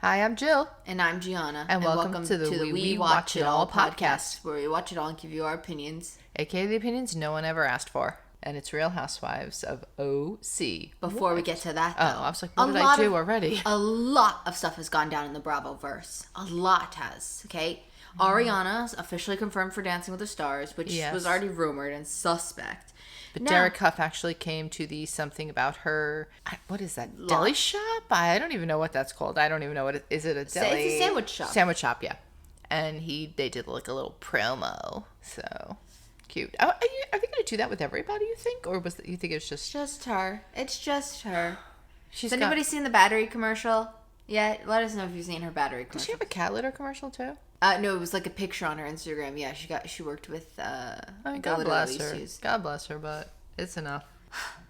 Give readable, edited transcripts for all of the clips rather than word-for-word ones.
Hi, I'm Jill. And I'm Gianna. And welcome to the We Watch It All podcast, where we watch it all and give you our opinions. AKA the opinions no one ever asked for. And it's Real Housewives of OC. Before we get to that, though, I was like, what did I do already? A lot of stuff has gone down in the Bravo-verse. A lot has, okay? Ariana's officially confirmed for Dancing with the Stars, which was already rumored and suspect. But Derek Huff actually came to the something about her, what is that, deli shop? I don't even know what that's called. I don't even know what is it a deli? It's a sandwich shop. Sandwich shop, yeah. And they did like a little promo, so cute. Are they going to do that with everybody, you think? Or you think it's just... Just her. It's just her. Has anybody seen the battery commercial yet? Let us know if you've seen her battery commercial. Does she have a cat litter commercial too? No, it was like a picture on her Instagram. Yeah, she worked with God bless her. God bless her, but it's enough.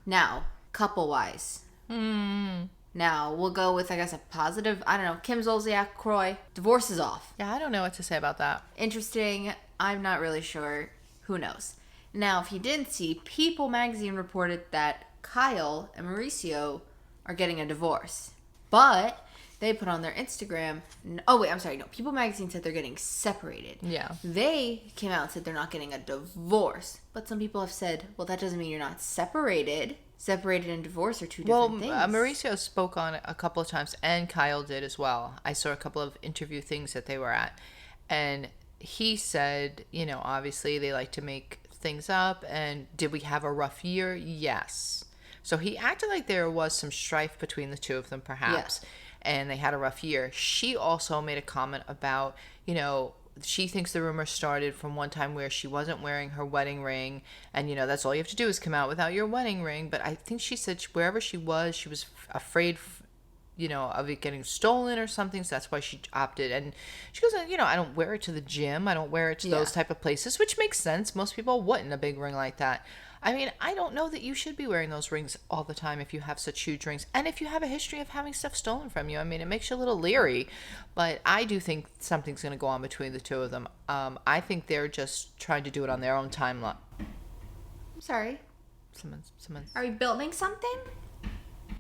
Now, couple-wise. Now, we'll go with, I guess, a positive. I don't know. Kim Zolciak, Kroy. Divorce is off. Yeah, I don't know what to say about that. Interesting. I'm not really sure. Who knows? Now, if you didn't see, People magazine reported that Kyle and Mauricio are getting a divorce. But they put on their Instagram... Oh, wait, I'm sorry. No, People magazine said they're getting separated. Yeah. They came out and said they're not getting a divorce. But some people have said, well, that doesn't mean you're not separated. Separated and divorce are two different things. Well, Mauricio spoke on it a couple of times, and Kyle did as well. I saw a couple of interview things that they were at. And he said, obviously they like to make things up. And did we have a rough year? Yes. So he acted like there was some strife between the two of them, perhaps. Yeah. And they had a rough year. She also made a comment about, she thinks the rumor started from one time where she wasn't wearing her wedding ring. And, that's all you have to do is come out without your wedding ring. But I think she said wherever she was afraid, of it getting stolen or something. So that's why she opted. And she goes, I don't wear it to the gym. I don't wear it to those type of places, which makes sense. Most people wouldn't, a big ring like that. I mean, I don't know that you should be wearing those rings all the time if you have such huge rings. And if you have a history of having stuff stolen from you, I mean, it makes you a little leery. But I do think something's going to go on between the two of them. I think they're just trying to do it on their own timeline. I'm sorry. Someone's... Are we building something?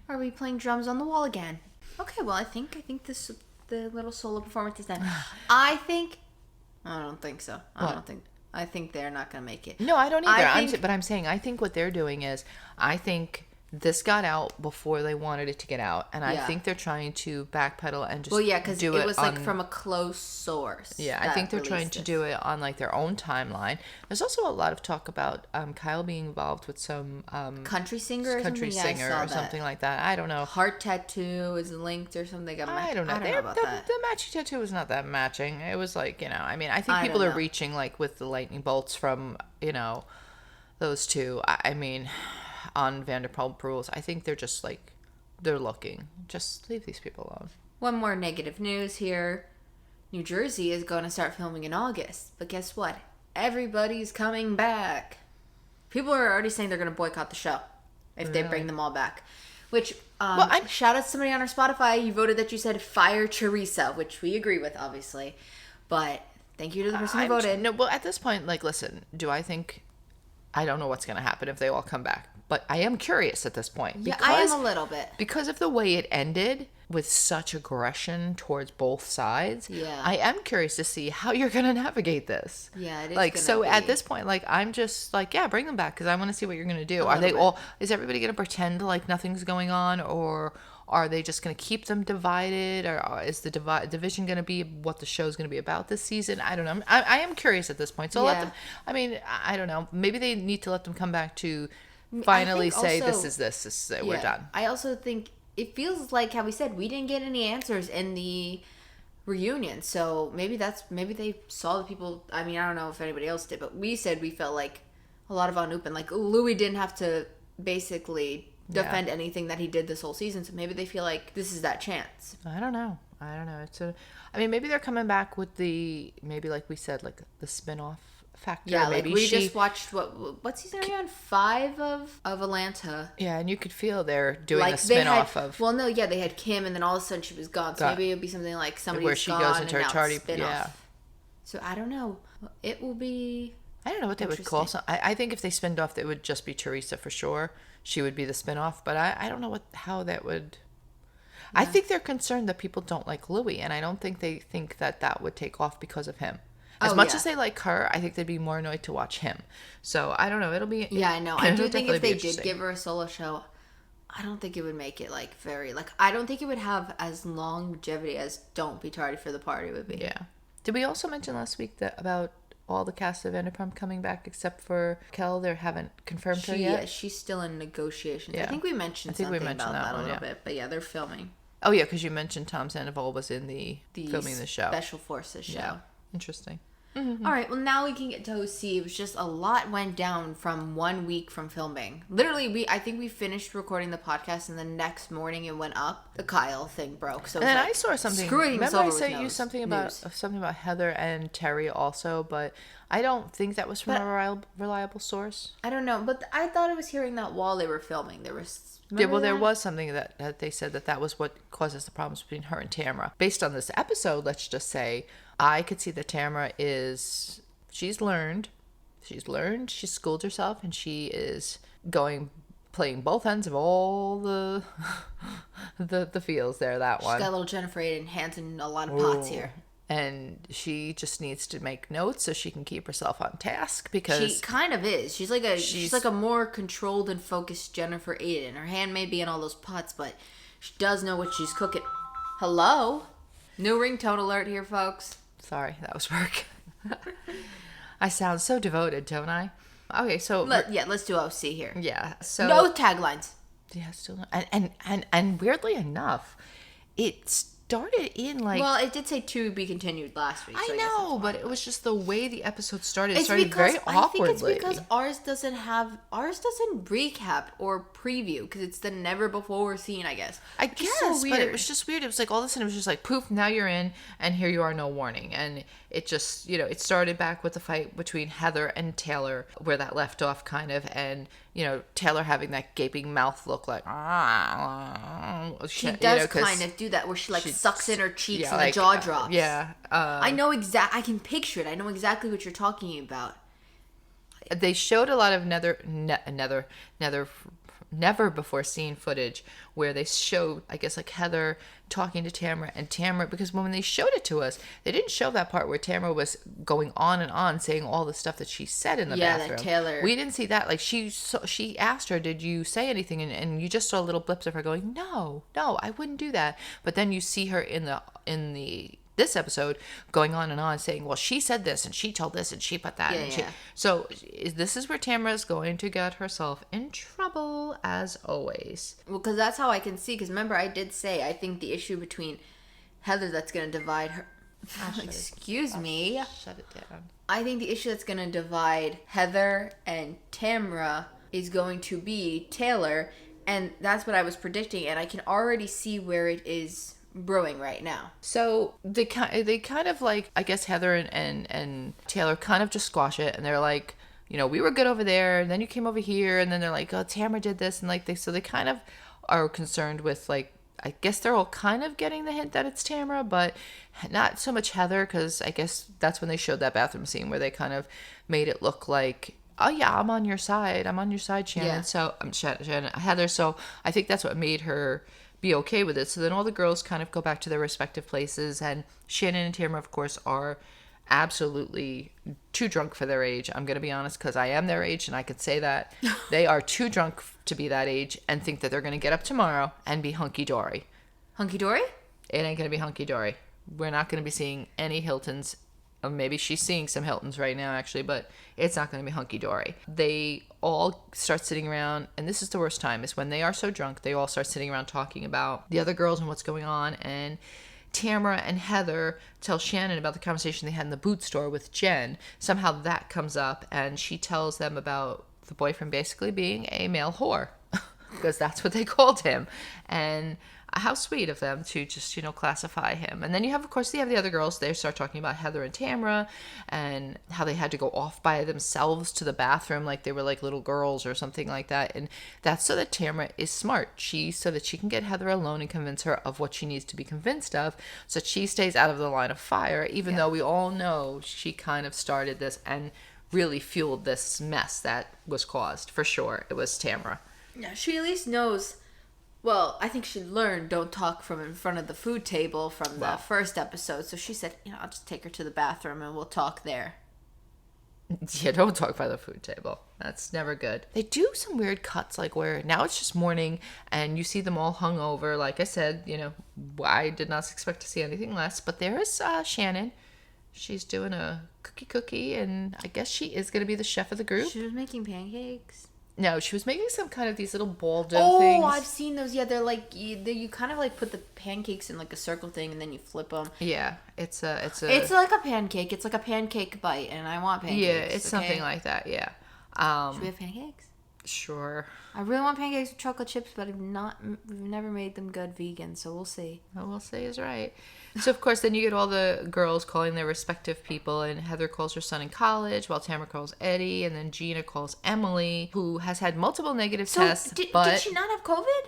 Or are we playing drums on the wall again? Okay, well, I think the little solo performance is done. I don't think so. I think they're not going to make it. No, I don't either. But I'm saying, I think what they're doing is, I think this got out before they wanted it to get out. And I think they're trying to backpedal and just do it. Well, yeah, because it was like from a close source. Yeah, I think they're trying to do it on like their own timeline. There's also a lot of talk about Kyle being involved with some country singer or something like that. I don't know. Heart tattoo is linked or something. I don't know. The matching tattoo was not that matching. It was like, I think people are reaching like with the lightning bolts from, those two. I mean, on Vanderpump Rules, I think they're just like, they're looking. Just leave these people alone. One more negative news here. New Jersey is going to start filming in August. But guess what? Everybody's coming back. People are already saying they're going to boycott the show if they bring them all back. Which, shout out to somebody on our Spotify. You voted that you said fire Teresa, which we agree with, obviously. But thank you to the person who voted. No, well, at this point, like, listen, I don't know what's going to happen if they all come back. But I am curious at this point. Yeah, I am a little bit. Because of the way it ended with such aggression towards both sides. Yeah. I am curious to see how you're going to navigate this. Yeah, it is. Like, so at this point, like, I'm just like, yeah, bring them back because I want to see what you're going to do. Is everybody going to pretend like nothing's going on, or are they just going to keep them divided, or is the division going to be what the show's going to be about this season? I don't know. I am curious at this point. So let them, I don't know. Maybe they need to let them come back to finally say this is it, we're done. I also think it feels like how we said we didn't get any answers in the reunion, so maybe they saw the people. I mean, I don't know if anybody else did, but we said we felt like a lot of Anup and like Louis didn't have to basically defend anything that he did this whole season, so maybe they feel like this is that chance. I don't know. Maybe they're coming back with maybe like we said, like the spin-off factor. Yeah, maybe like we just watched what season are you on? 5 of Atlanta. Yeah, and you could feel they're doing like a spin-off of. Well, no, yeah, they had Kim, and then all of a sudden she was gone. So maybe it would be something like somebody's where she gone goes into and her charity. Yeah. So I don't know. It will be. I don't know what they would call. I think if they spinned off, it would just be Teresa for sure. She would be the spin-off, but I don't know how that would. I think they're concerned that people don't like Louis, and I don't think they think that that would take off because of him. As much as they like her, I think they'd be more annoyed to watch him. So I don't know. It'll be I know. I do think if they did interesting. give her a solo show, I don't think it would make it like very like I don't think it would have as longevity as Don't Be Tardy for the Party would be. Yeah. Did we also mention last week that about all the cast of Vanderpump coming back except for Kel? They haven't confirmed her yet. Yeah, she's still in negotiations. Yeah. I think we mentioned something about that a little bit, but yeah, they're filming. Oh yeah, because you mentioned Tom Sandoval was in the filming the show, Special Forces show. Yeah. Interesting. Mm-hmm. All right, well now we can get to OC. It was just a lot went down from 1 week from filming. Literally, I think we finished recording the podcast, and the next morning it went up. The Kyle thing broke. So and then I saw something. Remember I sent you something about Heather and Terry also, but I don't think that was from a reliable source. I don't know, but I thought I was hearing that while they were filming. There was there was something that they said that was what causes the problems between her and Tamara. Based on this episode, let's just say I could see that Tamara she's learned, she's schooled herself, and she is playing both ends of all the the fields there. She's got a little Jennifer Aiden hands in a lot of pots here. And she just needs to make notes so she can keep herself on task, because she kind of is. She's like a more controlled and focused Jennifer Aiden. Her hand may be in all those pots, but she does know what she's cooking. Hello? New ringtone alert here, folks. Sorry, that was work. I sound so devoted, don't I? Okay, so let's do OC here. Yeah, so no taglines. Yeah, still no, and weirdly enough, it started in like, well, it did say to be continued last week. So I know, but it was just the way the episode started. It it's started very awkwardly. I think it's because ours doesn't recap or preview, because it's the never before scene, I guess. I guess, so but it was just weird. It was like all of a sudden it was just like poof, now you're in, and here you are, no warning. And it just, it started back with the fight between Heather and Taylor, where that left off kind of, and Taylor having that gaping mouth look like, she does kind of do that, where she sucks in her cheeks and the jaw drops. Yeah. I know I can picture it. I know exactly what you're talking about. They showed a lot of never before seen footage where they showed, I guess, like Heather talking to Tamara, and Tamara, because when they showed it to us, they didn't show that part where Tamara was going on and on saying all the stuff that she said in the bathroom. Yeah, that Taylor. We didn't see that. Like she asked her, "Did you say anything?" And you just saw little blips of her going, "No, I wouldn't do that." But then you see her in this episode going on and on saying, well, she said this and she told this and she put that. So this is where Tamara's going to get herself in trouble, as always. Well, because that's how I can see. Because remember, I did say I think the issue between Heather that's going to divide her. Excuse me. Shut it down. I think the issue that's going to divide Heather and Tamara is going to be Taylor, and that's what I was predicting. And I can already see where it is brewing right now. So they kind of like, I guess Heather and Taylor kind of just squash it, and they're like, we were good over there, and then you came over here, and then they're like, oh, Tamara did this, and like they kind of are concerned with, like, I guess they're all kind of getting the hint that it's Tamara, but not so much Heather, because I guess that's when they showed that bathroom scene where they kind of made it look like, oh yeah, I'm on your side, Shannon. Yeah. So I'm Shannon, Heather. So I think that's what made her be okay with it. So then all the girls kind of go back to their respective places, and Shannon and Tamara, of course, are absolutely too drunk for their age. I'm going to be honest, because I am their age, and I could say that. They are too drunk to be that age and think that they're going to get up tomorrow and be hunky-dory. Hunky-dory? It ain't going to be hunky-dory. We're not going to be seeing any Hiltons. Or maybe she's seeing some Hiltons right now, actually, but it's not going to be hunky-dory. They all start sitting around, and this is the worst time, is when they are so drunk, they all start sitting around talking about the other girls and what's going on, and Tamara and Heather tell Shannon about the conversation they had in the boot store with Jen. Somehow that comes up, and she tells them about the boyfriend basically being a male whore, because that's what they called him. And how sweet of them to just, classify him. And then you have, of course, the other girls. They start talking about Heather and Tamara and how they had to go off by themselves to the bathroom like they were like little girls or something like that. And that's so that Tamara is smart. So that she can get Heather alone and convince her of what she needs to be convinced of, so that she stays out of the line of fire, even though we all know she kind of started this and really fueled this mess that was caused. For sure, it was Tamara. Yeah, she at least knows Well, I think she learned don't talk from in front of the food table from the Wow. first episode. So she said, I'll just take her to the bathroom and we'll talk there. Yeah, don't talk by the food table. That's never good. They do some weird cuts, like where now it's just morning and you see them all hung over. Like I said, I did not expect to see anything less. But there is Shannon. She's doing a cookie, and I guess she is going to be the chef of the group. She was making pancakes. No, she was making some kind of these little ball dough things. Oh, I've seen those. Yeah, they're like you kind of like put the pancakes in like a circle thing, and then you flip them. Yeah, it's like a pancake. It's like a pancake bite, and I want pancakes. Yeah, it's something like that. Yeah. Should we have pancakes? Sure. I really want pancakes with chocolate chips, but we've never made them good vegan, so we'll see. What we'll say is right. So, of course, then you get all the girls calling their respective people, and Heather calls her son in college, while Tamara calls Eddie, and then Gina calls Emily, who has had multiple negative tests. Did but she not have COVID?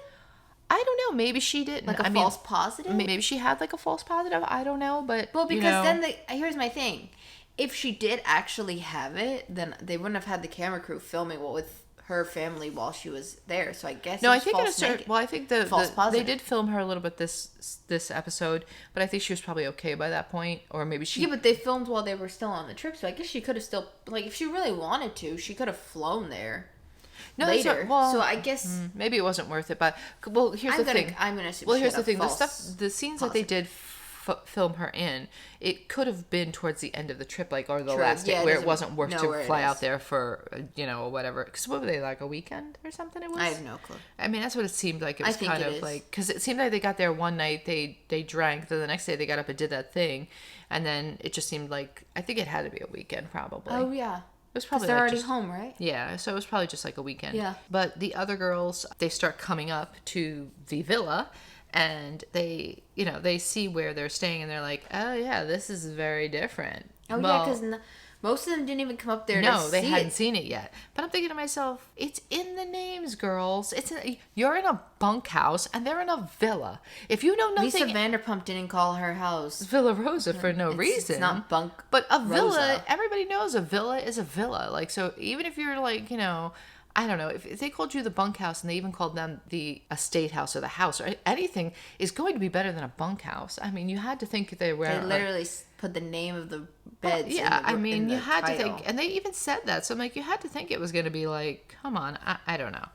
I don't know. Maybe she didn't. Like a false positive? Maybe she had like a false positive. I don't know, but well, because then here's my thing: if she did actually have it, then they wouldn't have had the camera crew filming with her family while she was there. So I guess no, I think I think they did film her a little bit this episode, but I think she was probably okay by that point, or maybe she. Yeah, but they filmed while they were still on the trip, so I guess she could have still if she really wanted to, she could have flown there. No, later. So I guess maybe it wasn't worth it. But here's the thing. I'm gonna assume. Well, here's the thing. The scenes that they did film her in, it could have been towards the end of the trip, or the last day, where it wasn't worth to fly out there for whatever. Because what were they, like a weekend or something? It was. I have no clue. I mean, that's what it seemed like. It was kind of like, because it seemed like they got there one night, they drank, then the next day they got up and did that thing, and then it just seemed like, I think it had to be a weekend probably. Oh yeah. It was probably they're already home, right? Yeah, so it was probably just like a weekend. Yeah. But the other girls, they start coming up to the villa, and they see where they're staying, and they're like, oh yeah, this is very different. Oh yeah, because most of them didn't even come up there. No, they hadn't seen it yet. But I'm thinking to myself, it's in the names, girls. You're in a bunkhouse, and they're in a villa. If you know nothing, Lisa Vanderpump didn't call her house Villa Rosa for no reason. It's not bunk, but a villa. Rosa. Everybody knows a villa is a villa. So even if you're I don't know, if they called you the bunkhouse and they even called them the estate house or the house or anything, is going to be better than a bunkhouse. I mean, you had to think they were. They literally put the name of the beds. Yeah, you had title. to think, and they even said that. So I'm like, you had to think it was going to be like, come on, I don't know.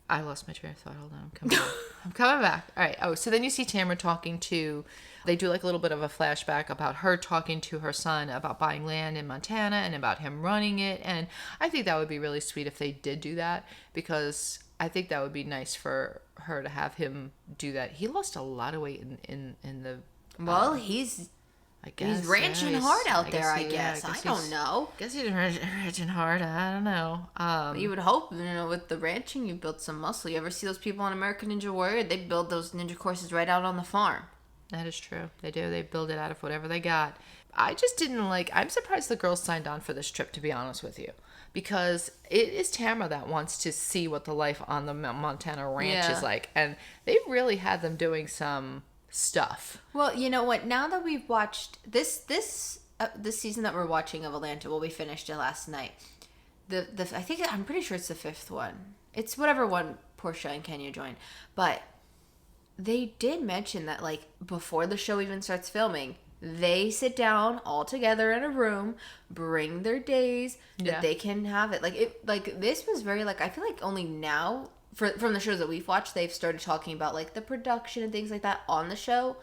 I lost my train of thought. Hold on, I'm coming back. I'm coming back. All right. Oh, so then you see Tamara talking to. They do like a little bit of a flashback about her talking to her son about buying land in Montana and about him running it. And I think that would be really sweet if they did do that, because I think that would be nice for her to have him do that. He lost a lot of weight in the. Well, he's ranching hard out there, I guess. I don't know. I guess he's ranching hard. I don't know. You would hope, with the ranching, you build some muscle. You ever see those people on American Ninja Warrior? They build those ninja courses right out on the farm. That is true. They do. They build it out of whatever they got. I just didn't I'm surprised the girls signed on for this trip, to be honest with you. Because it is Tamara that wants to see what the life on the Montana ranch is like. And they really had them doing some stuff. Well, you know what? Now that we've watched this season that we're watching of Atlanta, we finished it last night. I'm pretty sure it's the 5th one. It's whatever one Portia and Kenya joined. But they did mention that, before the show even starts filming, they sit down all together in a room, bring their days that they can have it. This was very, I feel like only now, from the shows that we've watched, they've started talking about, the production and things like that on the show,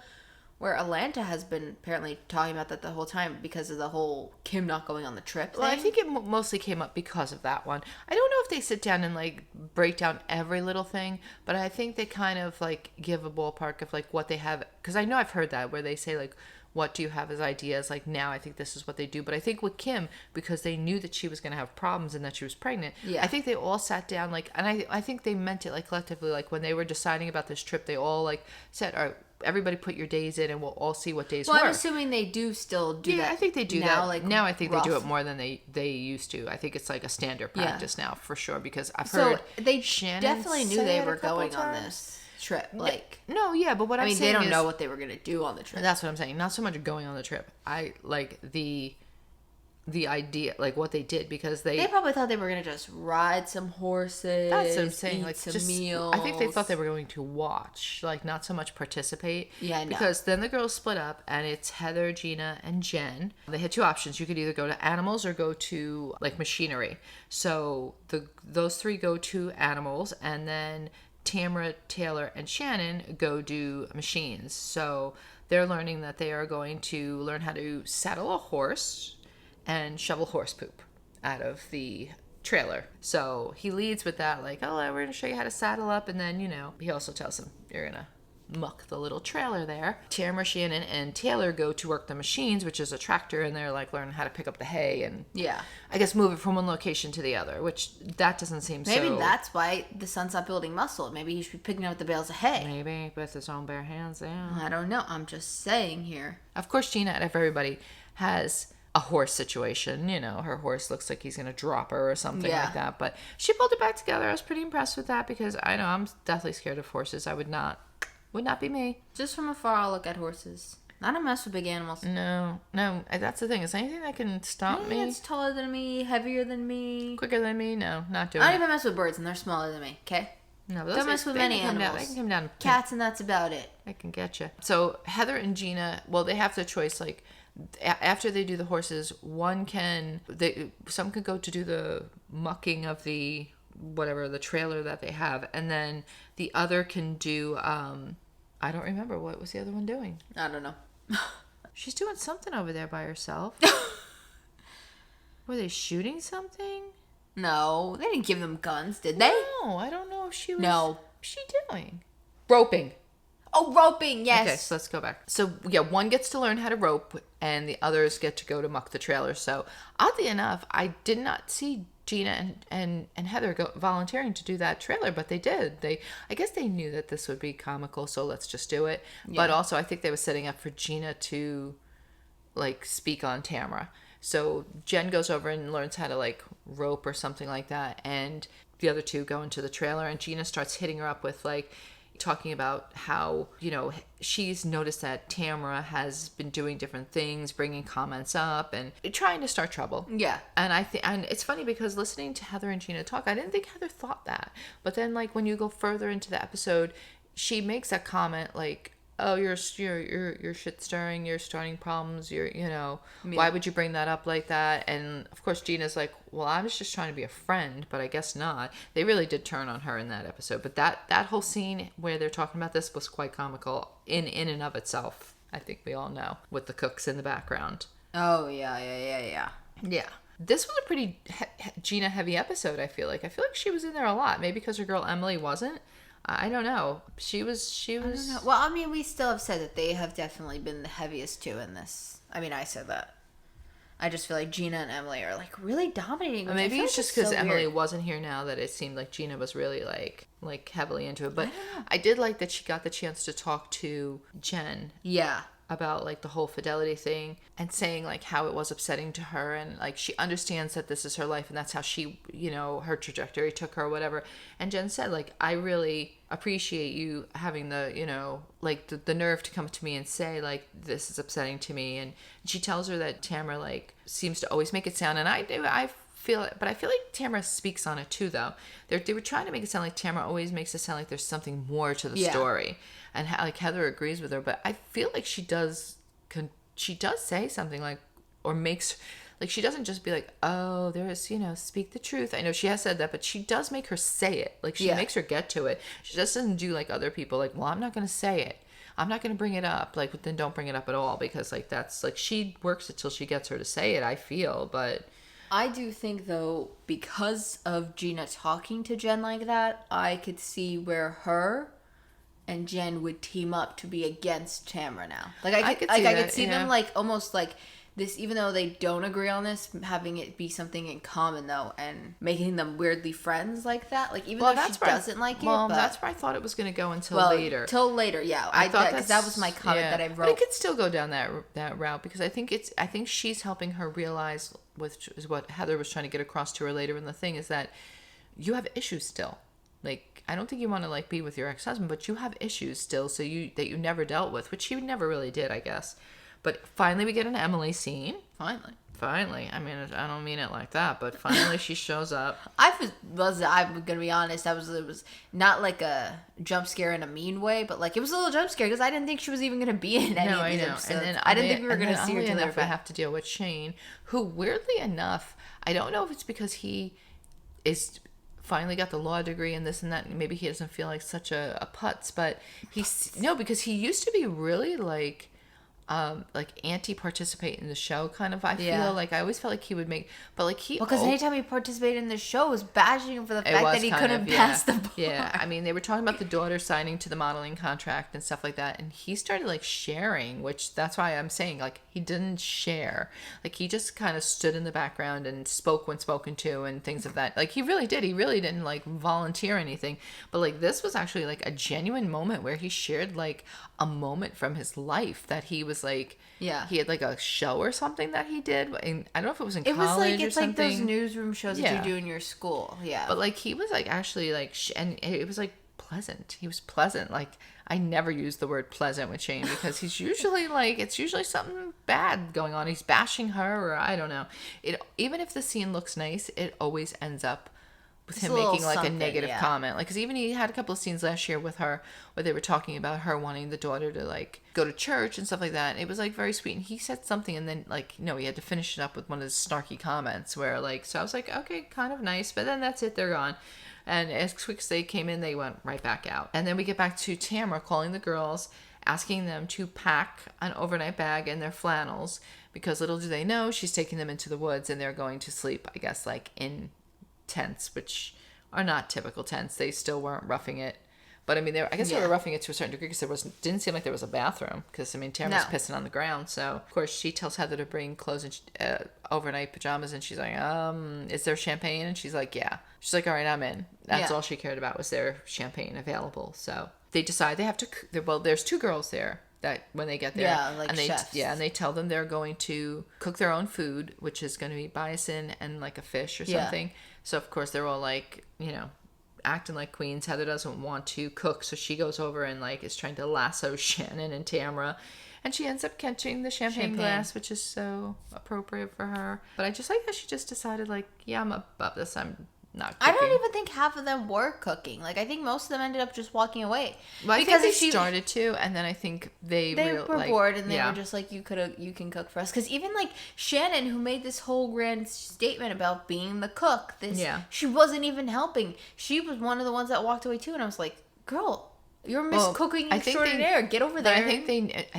where Atlanta has been apparently talking about that the whole time because of the whole Kim not going on the trip thing. Well, I think it mostly came up because of that one. I don't know if they sit down and break down every little thing, but I think they kind of give a ballpark of what they have. Because I know I've heard that where they say what do you have as ideas? Now I think this is what they do. But I think with Kim, because they knew that she was going to have problems and that she was pregnant, I think they all sat down and I think they meant it collectively. When they were deciding about this trip, they all said, all right, everybody put your days in and we'll all see what days work. I'm assuming they do still do that. Yeah, I think they do now, that. Now I think rough. they do it more than they used to. I think it's a standard practice now for sure, because I've heard they Shannon definitely knew they were going times. on this trip. No, but what I'm saying they don't is, know what they were going to do on the trip. That's what I'm saying. Not so much going on the trip. I the idea, like what they did, because They probably thought they were gonna just ride some horses. that's what I'm saying. Eat Like, some just meals. I think they thought they were going to watch, like not so much participate. Yeah, I know. Because then the girls split up, and it's Heather, Gina, and Jen. They had two options. You could either go to animals or go to like machinery. So those three go to animals, and then Tamra, Taylor, and Shannon go do machines. So they're learning that they are going to learn how to saddle a horse and shovel horse poop out of the trailer. So he leads with that, like, oh, we're going to show you how to saddle up. And then, he also tells them, you're going to muck the little trailer there. Tamara, Shannon, and Taylor go to work the machines, which is a tractor, and they're like learning how to pick up the hay and I guess move it from one location to the other, which that doesn't seem Maybe that's why the son's not building muscle. Maybe he should be picking up the bales of hay. Maybe with his own bare hands. Yeah, I don't know. I'm just saying here. Of course, Gina, out of everybody, has a horse situation. Her horse looks like he's gonna drop her or something like that, but she pulled it back together. I was pretty impressed with that, because I know I'm definitely scared of horses. I would not be me. Just from afar, I'll look at horses. I don't mess with big animals. No, that's the thing. Is anything that can stop me? It's taller than me, heavier than me, quicker than me? No, not doing I it. don't even mess with birds, and they're smaller than me, okay? No, Don't mess with many animals. They can come down. Cats, and that's about it. I can get you. So Heather and Gina, well, they have the choice, like, after they do the horses, some could go to do the mucking of the trailer that they have, and then the other can do I don't remember, what was the other one doing? I don't know. She's doing something over there by herself. Were they shooting something? No, they didn't give them guns, did they? No, I don't know if she was. No. What's she doing? Roping. Oh, roping, yes. Okay, so let's go back. So, yeah, one gets to learn how to rope, and the others get to go to muck the trailer. So, oddly enough, I did not see Gina and Heather volunteering to do that trailer, but they did. I guess they knew that this would be comical, so let's just do it. Yeah. But also, I think they were setting up for Gina to, like, speak on Tamara. So, Jen goes over and learns how to, like, rope or something like that, and the other two go into the trailer, and Gina starts hitting her up with, like, talking about how, she's noticed that Tamara has been doing different things, bringing comments up and trying to start trouble. Yeah. And and it's funny, because listening to Heather and Gina talk, I didn't think Heather thought that. But then, like, when you go further into the episode, she makes that comment, like, oh, you're shit stirring, you're starting problems, why would you bring that up like that? And of course Gina's like, well, I was just trying to be a friend, but I guess not. They really did turn on her in that episode. But that whole scene where they're talking about this was quite comical in and of itself. I think we all know, with the cooks in the background. Oh yeah. This was a pretty Gina heavy episode. I feel like she was in there a lot. Maybe because her girl Emily wasn't. I don't know. She was. I don't know. Well, I mean, we still have said that they have definitely been the heaviest two in this. I mean, I said that. I just feel like Gina and Emily are, like, really dominating. Maybe it's just because Emily wasn't here now that it seemed like Gina was really like heavily into it. But I did like that she got the chance to talk to Jen. Yeah. About, like, the whole fidelity thing, and saying, like, how it was upsetting to her, and, like, she understands that this is her life and that's how she, her trajectory took her or whatever. And Jen said, like, I really appreciate you having the, like, the nerve to come to me and say, like, this is upsetting to me. And she tells her that Tamara, like, seems to always make it sound, and I feel it, but I feel like Tamara speaks on it too, though. They were trying to make it sound like Tamara always makes it sound like there's something more to the story. And like Heather agrees with her, but I feel like she does say something, like, or makes, like, she doesn't just be like, oh, there's, speak the truth. I know she has said that, but she does make her say it. Like, she makes her get to it. She just doesn't do like other people, like, well, I'm not going to say it. I'm not going to bring it up. Like, then don't bring it up at all, because, like, that's, like, she works it till she gets her to say it, I feel. But I do think, though, because of Gina talking to Jen like that, I could see where her and Jen would team up to be against Tamara now. Like, I could see them, like, almost like this, even though they don't agree on this, having it be something in common, though, and making them weirdly friends like that. Like, even though she doesn't like it. Well, that's where I thought it was going to go until later. Till later, yeah. I thought because that was my comment that I wrote. But it could still go down that route, because I think she's helping her realize, which is what Heather was trying to get across to her later in the thing, is that you have issues still. Like, I don't think you want to, like, be with your ex-husband, but you have issues still, that you never dealt with, which you never really did, I guess. But finally we get an Emily scene. Finally. Finally, I mean, I don't mean it like that, but finally she shows up. I'm gonna be honest. It was not like a jump scare in a mean way, but like it was a little jump scare because I didn't think she was even gonna be in any of these episodes. And then I didn't think we were gonna see her till I have to deal with Shane, who weirdly enough, I don't know if it's because he is finally got the law degree and this and that, and maybe he doesn't feel like such a putz, but because he used to be really like anti-participate in the show kind of. I feel like I always felt like he would make, but like because anytime he participated in the show, was bashing him for the fact that he couldn't pass the bar. Yeah, I mean, they were talking about the daughter signing to the modeling contract and stuff like that, and he started like sharing, which that's why I'm saying like he didn't share, like he just kind of stood in the background and spoke when spoken to and things of that. Like he really didn't like volunteer anything, but like this was actually like a genuine moment where he shared like a moment from his life that he was like, he had like a show or something that he did, and I don't know if it was in college or something. It's like those newsroom shows that you do in your school. But like he was like actually like and it was like pleasant. He was pleasant. Like I never use the word pleasant with Shane because he's usually like, it's usually something bad going on. He's bashing her, or I don't know. Even if the scene looks nice, it always ends up with him making like a negative comment. Like, because even he had a couple of scenes last year with her where they were talking about her wanting the daughter to like go to church and stuff like that. It was like very sweet, and he said something, and then like he had to finish it up with one of his snarky comments where like, so I was like, okay, kind of nice, but then that's it, they're gone. And as quick as they came in, they went right back out. And then we get back to Tamara calling the girls, asking them to pack an overnight bag in their flannels, because little do they know she's taking them into the woods and they're going to sleep, I guess, like in tents, which are not typical tents. They still weren't roughing it, but I mean, I guess they were roughing it to a certain degree because didn't seem like there was a bathroom. Because I mean, Tamara's pissing on the ground, so of course she tells Heather to bring clothes and overnight pajamas, and she's like, is there champagne? And she's like, yeah. She's like, all right, I'm in. That's all she cared about, was there champagne available. So they decide they have to. Well, there's two girls there that when they get there, like chefs. And they tell them they're going to cook their own food, which is going to be bison and like a fish or something. So of course they're all like, acting like queens. Heather doesn't want to cook, so she goes over and like is trying to lasso Shannon and Tamara, and she ends up catching the champagne glass, which is so appropriate for her. But I just like that she just decided like, yeah, I'm above this. I'm not cooking. I don't even think half of them were cooking. Like, I think most of them ended up just walking away. Well, because they started to, and then I think they were bored, and they were just like, you can cook for us. Because even like Shannon, who made this whole grand statement about being the cook, she wasn't even helping. She was one of the ones that walked away too, and I was like, girl, you're Miss Cooking Extraordinaire. Get over there. I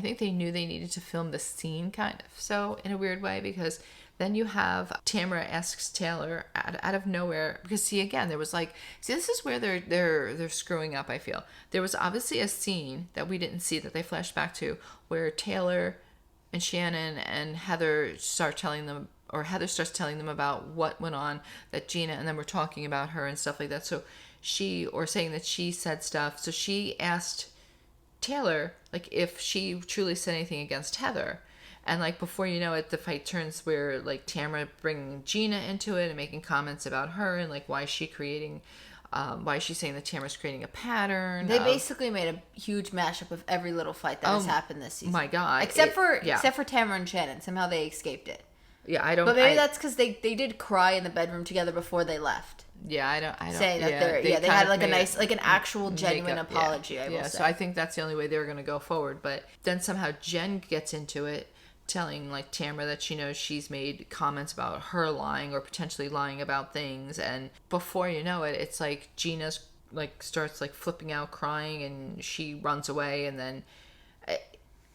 think they knew they needed to film the scene kind of so in a weird way, because then you have Tamara asks Taylor out of nowhere, because there was like, this is where they're screwing up, I feel. There was obviously a scene that we didn't see that they flashed back to, where Taylor and Shannon and Heather start telling them, or Heather starts telling them about what went on, that Gina and them were talking about her and stuff like that. So saying that she said stuff. So she asked Taylor like if she truly said anything against Heather. And, like, before you know it, the fight turns where, like, Tamara bringing Gina into it and making comments about her and, like, why is she saying that Tamara's creating a pattern. They basically made a huge mashup of every little fight that has happened this season. My God. Except for Tamara and Shannon. Somehow they escaped it. Yeah, I don't... But maybe that's because they did cry in the bedroom together before they left. Yeah, I don't... Saying that they had, like, a nice... Like, an actual, genuine apology, I will say. So I think that's the only way they were going to go forward. But then somehow Jen gets into it, telling like Tamara that she knows she's made comments about her lying or potentially lying about things, and before you know it, it's like Gina's like starts like flipping out, crying, and she runs away. And then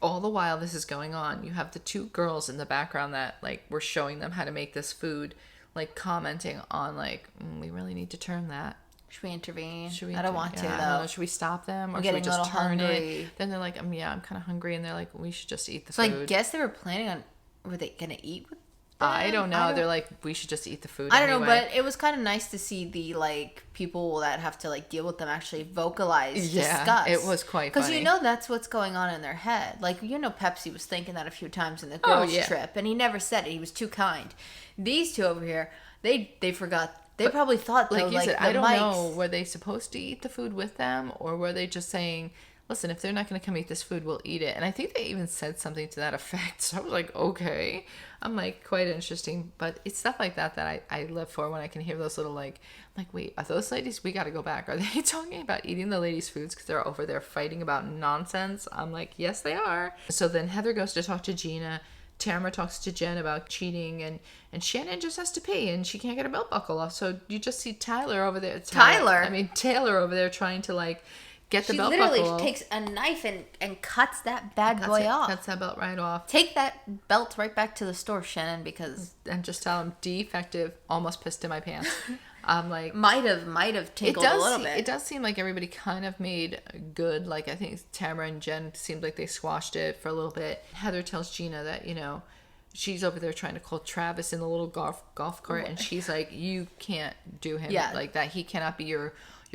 all the while this is going on, you have the two girls in the background that like were showing them how to make this food, like commenting on like, we really need to turn that. Should we intervene? I don't want to, though. Should we stop them? Or should we just turn it? Then they're like, I'm kind of hungry. And they're like, we should just eat the food. So I guess they were planning on, were they going to eat with them? I don't know. They're like, we should just eat the food I don't know, but it was kind of nice to see the, like, people that have to, like, deal with them actually vocalize, discuss. It was quite funny. Because that's what's going on in their head. Like, Pepsi was thinking that a few times in the girls' trip, and he never said it. He was too kind. These two over here, they forgot. They probably thought, though, like you said, I don't know, were they supposed to eat the food with them, or were they just saying, listen, if they're not going to come eat this food, we'll eat it. And I think they even said something to that effect. So I was like, okay. I'm like, quite interesting. But it's stuff like that that I live for when I can hear those little like, I'm like, wait, are those ladies? We got to go back. Are they talking about eating the ladies' foods because they're over there fighting about nonsense? I'm like, yes, they are. So then Heather goes to talk to Gina. Tamara talks to Jen about cheating, and Shannon just has to pee, and she can't get a belt buckle off. So you just see Taylor over there. Taylor over there trying to like get the belt buckle. She literally takes a knife and cuts that bad boy off. Cuts that belt right off. Take that belt right back to the store, Shannon, because... And just tell him, defective, almost pissed in my pants. I'm like... Might have tinkled a little bit. It does seem like everybody kind of made good. Like, I think Tamara and Jen seemed like they squashed it for a little bit. Heather tells Gina that, you know, she's over there trying to call Travis in the little golf cart, and she's like, you can't do him like that. He cannot be your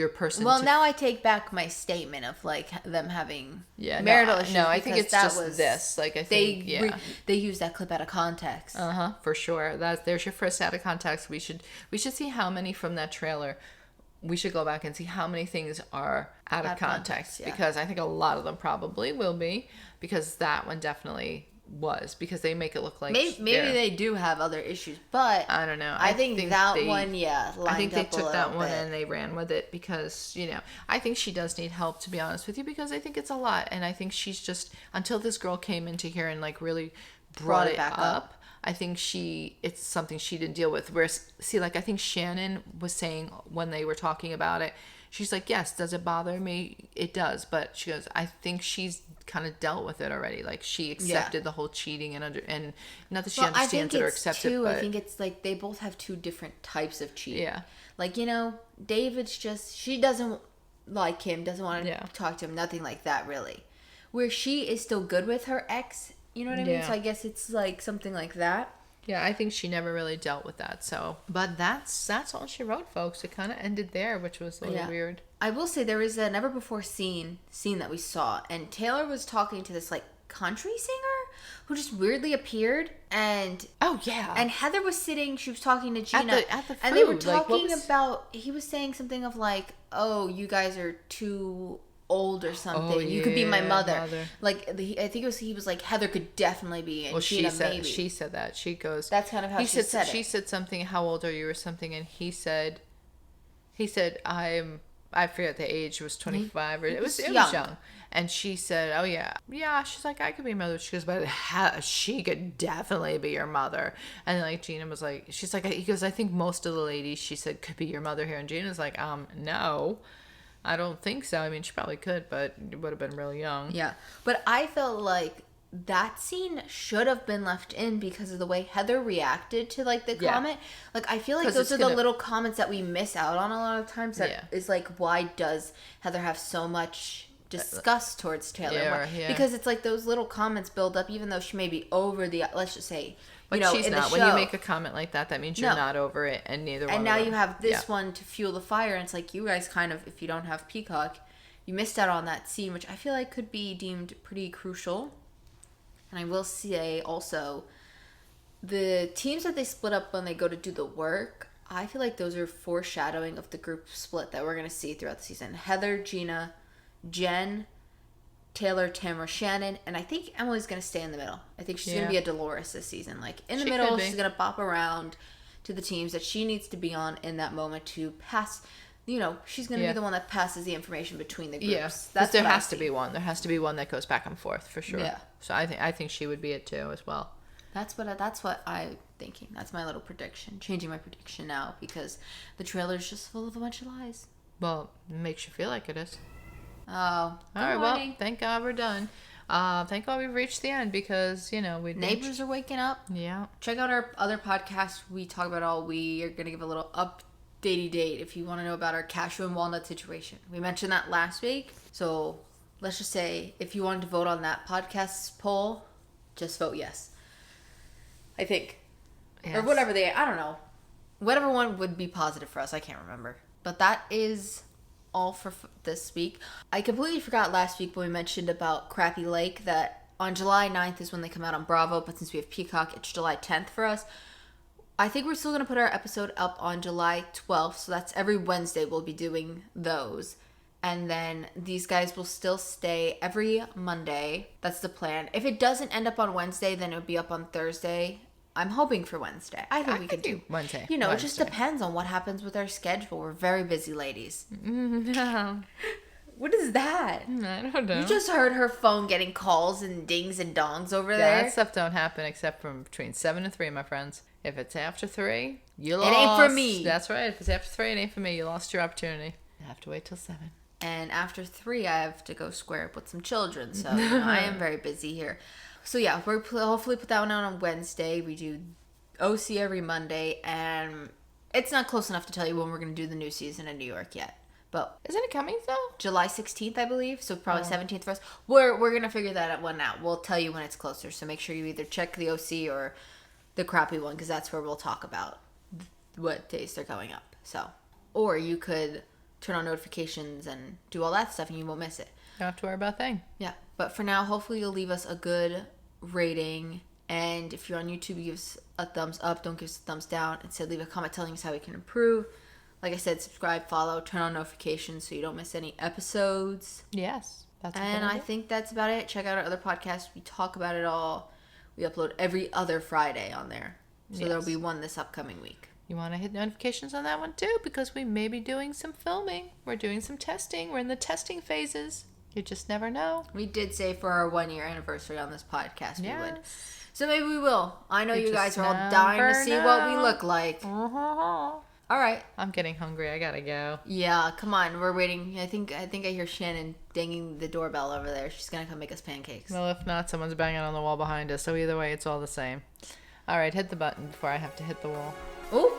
person. Well, now I take back my statement of like them having marital issues. No, I think it's just this. Like I think they use that clip out of context. For sure. There's your first out of context. We should see how many from that trailer. We should go back and see how many things are out of context because I think a lot of them probably will be, because that one definitely was, because they make it look like maybe they do have other issues, but I don't know. I think that one I think they took that one and they ran with it, because, you know, I think she does need help, to be honest with you, because I think it's a lot, and I think she's just, until this girl came into here and like really brought it back up, I think it's something she didn't deal with. Whereas, see, like I think Shannon was saying when they were talking about it, she's like, yes, does it bother me? It does. But she goes, I think she's kind of dealt with it already. Like, she accepted the whole cheating and not that she understands it or accepts it. But I think it's like they both have two different types of cheating. Yeah. Like, you know, David's just, she doesn't like him, doesn't want to talk to him, nothing like that, really. Where she is still good with her ex, you know what I mean? So I guess it's like something like that. Yeah, I think she never really dealt with that. So, but that's all she wrote, folks. It kind of ended there, which was a little weird. I will say there was a never before scene that we saw, and Taylor was talking to this like country singer who just weirdly appeared, and and Heather was sitting. She was talking to Gina at the food. And they were talking about. He was saying something of like, "Oh, you guys are too old or something. Oh, you could be my mother." Like I think he was like, Heather could definitely be, and Gina maybe. She said that. She goes. That's kind of how she said it. She said something. How old are you or something? And he said, I forget the age. It was 25 or it was young. And she said, oh yeah. She's like, I could be your mother. She goes, but she could definitely be your mother. And like Gina was like, she's like, he goes, I think most of the ladies, she said, could be your mother here. And Gina's like, no. I don't think so. I mean, she probably could, but it would have been really young. Yeah. But I felt like that scene should have been left in because of the way Heather reacted to like the comment. Like, I feel like those are the little comments that we miss out on a lot of times. That is like, why does Heather have so much disgust towards Taylor? Because it's like those little comments build up, even though she may be over the, let's just say, but she's not. When you make a comment like that, that means you're not over it, and neither one. And now of them. You have this one to fuel the fire, and it's like you guys kind of, if you don't have Peacock, you missed out on that scene, which I feel like could be deemed pretty crucial. And I will say also, the teams that they split up when they go to do the work, I feel like those are foreshadowing of the group split that we're going to see throughout the season. Heather, Gina, Jen, Taylor, Tamara, Shannon, and I think Emily's going to stay in the middle. I think she's going to be a Dolores this season. Like, in the middle, she's going to bop around to the teams that she needs to be on in that moment to pass. You know, she's going to be the one that passes the information between the groups. Yeah, there has to be one. There has to be one that goes back and forth, for sure. Yeah. So I think she would be it, too, as well. That's what I'm thinking. That's my little prediction. Changing my prediction now because the trailer's just full of a bunch of lies. Well, it makes you feel like it is. Oh, all right. Well, thank God we're done. Thank God we've reached the end because neighbors are waking up. Yeah. Check out our other podcasts. We talk about all. We are gonna give a little updatey date if you want to know about our cashew and walnut situation. We mentioned that last week. So let's just say if you wanted to vote on that podcast poll, just vote yes. I think, or whatever I don't know, whatever one would be positive for us. I can't remember, but that is all for this week. I completely forgot last week when we mentioned about Crappy Lake that on July 9th is when they come out on Bravo, but since we have Peacock, it's July 10th for us. I think we're still going to put our episode up on July 12th, so that's every Wednesday we'll be doing those. And then these guys will still stay every Monday. That's the plan. If it doesn't end up on Wednesday, then it'll be up on Thursday. I'm hoping for Wednesday. I think we could do Wednesday. You know, Wednesday. It just depends on what happens with our schedule. We're very busy ladies. No. What is that? I don't know. You just heard her phone getting calls and dings and dongs over there. That stuff don't happen except from between 7 and 3, my friends. If it's after 3, you lost. It ain't for me. That's right. If it's after 3, it ain't for me. You lost your opportunity. You have to wait till 7. And after 3, I have to go square up with some children. So I am very busy here. So yeah, we're hopefully put that one out on Wednesday. We do OC every Monday. And it's not close enough to tell you when we're going to do the new season in New York yet. But isn't it coming though? July 16th, I believe. So probably 17th for us. We're going to figure that one out. We'll tell you when it's closer. So make sure you either check the OC or the crappy one, because that's where we'll talk about what days they're coming up. So, or you could turn on notifications and do all that stuff and you won't miss it. You don't have to worry about a thing. Yeah. But for now, hopefully you'll leave us a good rating. And if you're on YouTube, give us a thumbs up. Don't give us a thumbs down. Instead, leave a comment telling us how we can improve. Like I said, subscribe, follow, turn on notifications so you don't miss any episodes. Yes. And I think that's about it. Check out our other podcasts. We talk about it all. We upload every other Friday on there. So there'll be one this upcoming week. You want to hit notifications on that one too, because we may be doing some filming. We're doing some testing. We're in the testing phases. You just never know. We did say for our 1-year anniversary on this podcast we would. So maybe we will. I know you guys are all dying to see what we look like. All right. I'm getting hungry. I gotta go. Yeah, come on. We're waiting. I think I hear Shannon dinging the doorbell over there. She's gonna come make us pancakes. Well, if not, someone's banging on the wall behind us. So either way, it's all the same. All right, hit the button before I have to hit the wall. Ooh.